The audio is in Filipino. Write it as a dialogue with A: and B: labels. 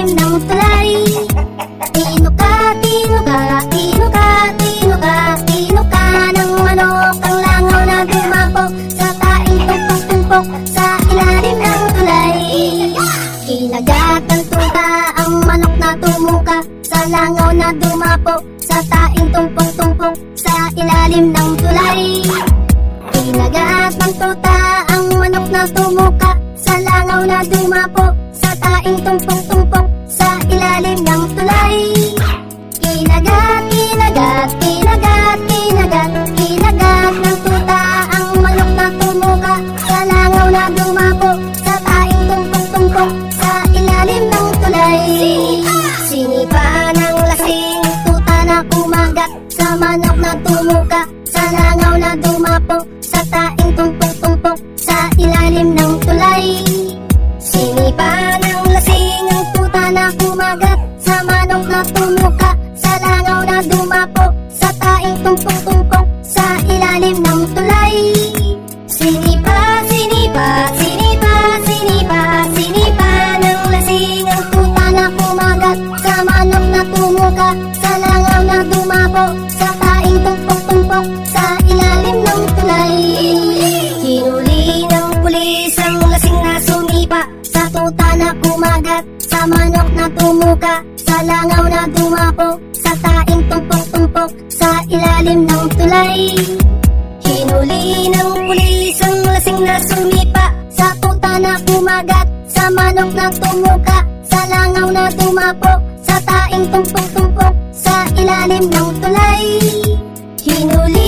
A: ilalim ng tulay. Tinuka, tinuka, tinuka, tinuka, tinuka ng manok ang langaw na dumapo sa taing tumpok-tumpok sa ilalim ng tulay. Kinagat ng tuta ang manok na tumuka sa langaw na dumapo sa taing tumpok-tumpok sa ilalim ng tulay. Kinagat ng tuta ang manok na tumuka sa langaw na dumapo sa taing tumpok-tumpok sa ilalim ng tulay. Kinagat, kinagat, kinagat, kinagat, kinagat ng tuta ang manok na tumuka sa langaw na dumapo sa taing tumpok-tumpok sa ilalim ng tulay. Sinipa ng lasing tuta na kumagat sa manok na tumuka sa langaw na dumapo sa taing tumpok-tumpok sa ilalim ng tulay. Sinipa ng lasing ang tuta na kumagat sa manok na tumuka sa langaw na dumapo sa taing tumpok-tumpok sa ilalim ng tulay. Sinipa, sinipa, sinipa, sinipa, sinipa ng lasing ang tuta na kumagat sa manok na tumuka sa langaw na dumapo sa taing tumpok-tumpok sa ilalim ng tulay. Hinuli ng pulis ang lasing na sumipa sa tuta na kumagat sa manok na tumuka sa langaw na dumapo sa taing tumpok-tumpok sa ilalim ng tulay. Hinuli ng pulis ang lasing na sumipa sa tuta na kumagat sa manok na tumuka sa langaw na dumapo sa taing tumpok-tumpok sa ilalim ng tulay. Hinuli